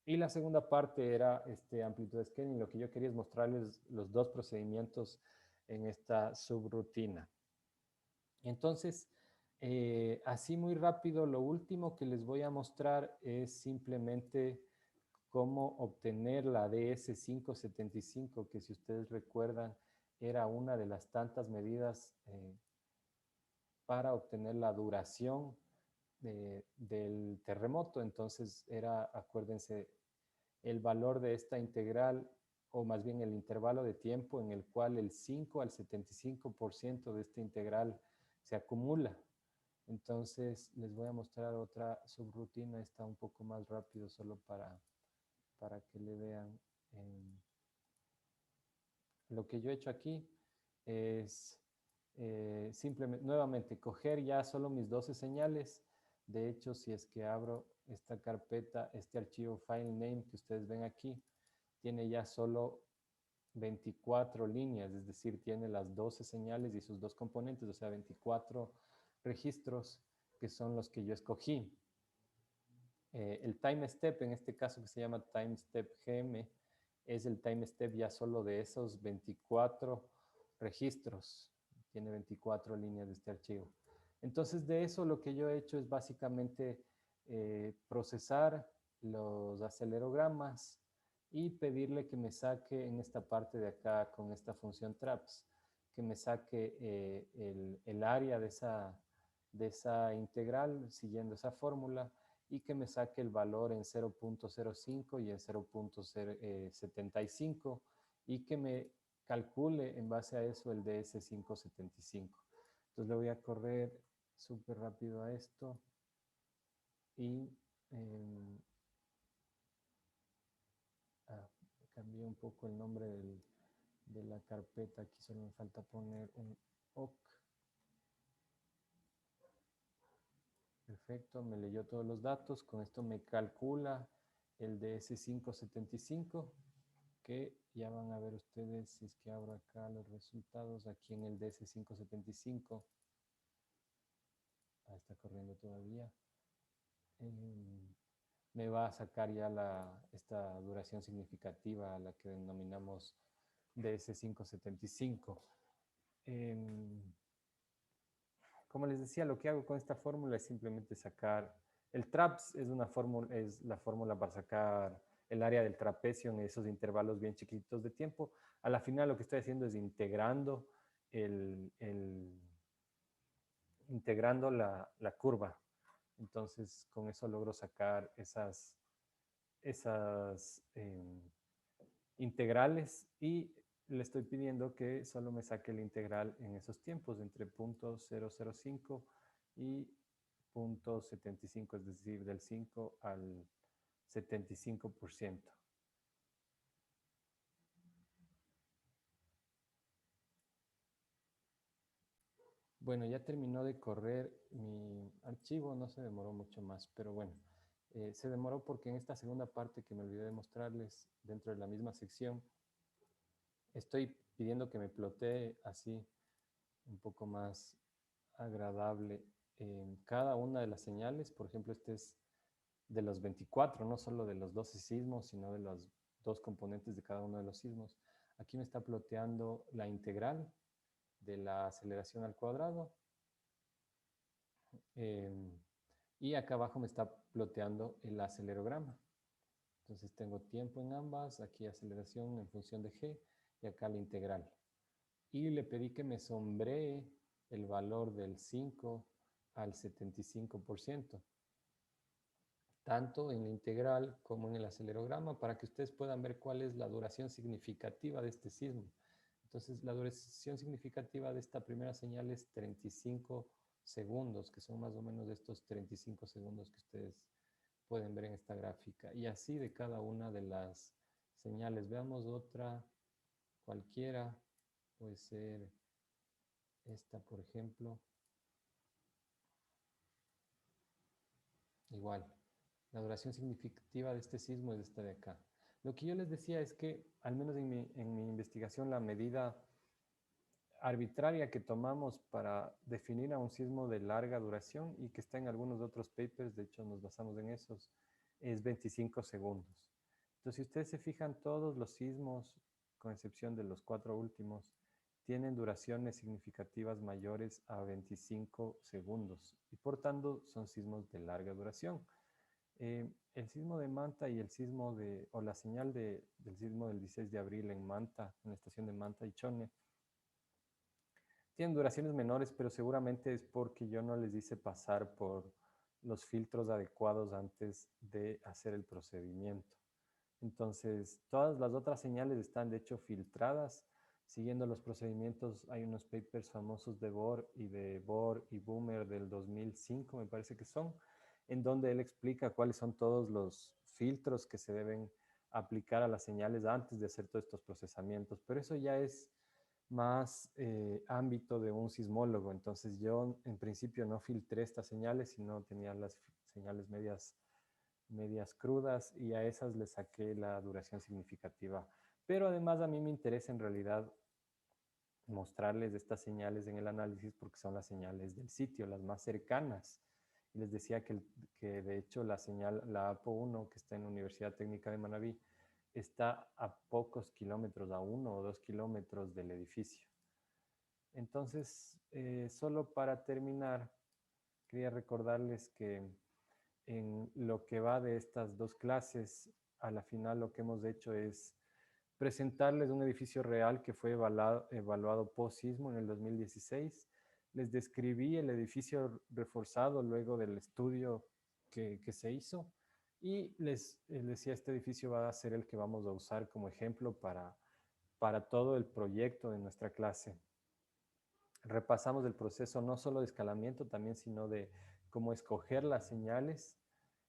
Y la segunda parte era este amplitude scaling. Lo que yo quería es mostrarles los dos procedimientos en esta subrutina. Entonces, así muy rápido, lo último que les voy a mostrar es simplemente cómo obtener la DS575, que si ustedes recuerdan, era una de las tantas medidas para obtener la duración del terremoto. Entonces era, acuérdense, el valor de esta integral, o más bien el intervalo de tiempo en el cual el 5 al 75% de esta integral se acumula. Entonces les voy a mostrar otra subrutina, está un poco más rápido solo para que le vean. Lo que yo he hecho aquí es simplemente, nuevamente, coger ya solo mis 12 señales. De hecho, si es que abro esta carpeta, este archivo file name que ustedes ven aquí, tiene ya solo 24 líneas, es decir, tiene las 12 señales y sus dos componentes, o sea, 24 registros que son los que yo escogí. El time step, en este caso que se llama time step GM, es el time step ya solo de esos 24 registros. Tiene 24 líneas de este archivo. Entonces, de eso lo que yo he hecho es básicamente procesar los acelerogramas y pedirle que me saque en esta parte de acá con esta función traps, que me saque el área de esa integral siguiendo esa fórmula y que me saque el valor en 0.05 y en 0.75 y que me calcule en base a eso el DS575. Entonces le voy a correr súper rápido a esto y cambié un poco el nombre de la carpeta. Aquí solo me falta poner un OK. Perfecto, me leyó todos los datos. Con esto me calcula el DS575, que ya van a ver ustedes si es que abro acá los resultados. Aquí en el DS575, está corriendo todavía. Me va a sacar ya esta duración significativa, a la que denominamos DS575. Como les decía, lo que hago con esta fórmula es simplemente sacar, el TRAPS es la fórmula para sacar el área del trapecio en esos intervalos bien chiquitos de tiempo. A la final lo que estoy haciendo es integrando la curva. Entonces, con eso logro sacar esas integrales, y le estoy pidiendo que solo me saque el integral en esos tiempos, entre 0.005 y 0.75, es decir, del 5 al 75%. Bueno, ya terminó de correr mi archivo, no se demoró mucho más, pero bueno, se demoró porque en esta segunda parte que me olvidé de mostrarles, dentro de la misma sección, estoy pidiendo que me plotee así un poco más agradable en cada una de las señales. Por ejemplo, este es de los 24, no solo de los 12 sismos, sino de los dos componentes de cada uno de los sismos. Aquí me está ploteando la integral de la aceleración al cuadrado. Y acá abajo me está ploteando el acelerograma. Entonces tengo tiempo en ambas, aquí aceleración en función de g, y acá la integral. Y le pedí que me sombree el valor del 5 al 75%, tanto en la integral como en el acelerograma, para que ustedes puedan ver cuál es la duración significativa de este sismo. Entonces, la duración significativa de esta primera señal es 35 segundos, que son más o menos estos 35 segundos que ustedes pueden ver en esta gráfica. Y así de cada una de las señales. Veamos otra, cualquiera, puede ser esta, por ejemplo. Igual, la duración significativa de este sismo es esta de acá. Lo que yo les decía es que, al menos en mi investigación, la medida arbitraria que tomamos para definir a un sismo de larga duración, y que está en algunos otros papers, de hecho nos basamos en esos, es 25 segundos. Entonces, si ustedes se fijan, todos los sismos, con excepción de los 4 últimos, tienen duraciones significativas mayores a 25 segundos, y por tanto son sismos de larga duración. El sismo de Manta y o la señal del sismo del 16 de abril en Manta, en la estación de Manta y Chone, tienen duraciones menores, pero seguramente es porque yo no les hice pasar por los filtros adecuados antes de hacer el procedimiento. Entonces, todas las otras señales están de hecho filtradas siguiendo los procedimientos. Hay unos papers famosos de Bohr y Boomer del 2005, me parece que son, en donde él explica cuáles son todos los filtros que se deben aplicar a las señales antes de hacer todos estos procesamientos. Pero eso ya es más ámbito de un sismólogo. Entonces yo en principio no filtré estas señales, sino tenía las señales medias crudas, y a esas le saqué la duración significativa. Pero además a mí me interesa en realidad mostrarles estas señales en el análisis porque son las señales del sitio, las más cercanas. Y les decía que de hecho la señal, la APO1, que está en la Universidad Técnica de Manabí, está a pocos kilómetros, a 1 o 2 kilómetros del edificio. Entonces, solo para terminar, quería recordarles que en lo que va de estas dos clases, a la final lo que hemos hecho es presentarles un edificio real que fue evaluado post-sismo en el 2016. Les describí el edificio reforzado luego del estudio que se hizo, y les decía, este edificio va a ser el que vamos a usar como ejemplo para todo el proyecto de nuestra clase. Repasamos el proceso no solo de escalamiento también, sino de cómo escoger las señales,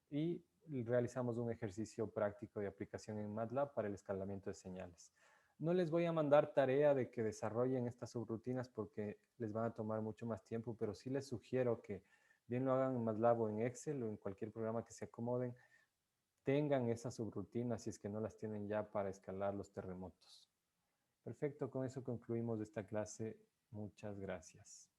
y realizamos un ejercicio práctico de aplicación en MATLAB para el escalamiento de señales. No les voy a mandar tarea de que desarrollen estas subrutinas porque les van a tomar mucho más tiempo, pero sí les sugiero que bien lo hagan en MATLAB o en Excel o en cualquier programa que se acomoden, tengan esas subrutinas si es que no las tienen ya para escalar los terremotos. Perfecto, con eso concluimos esta clase. Muchas gracias.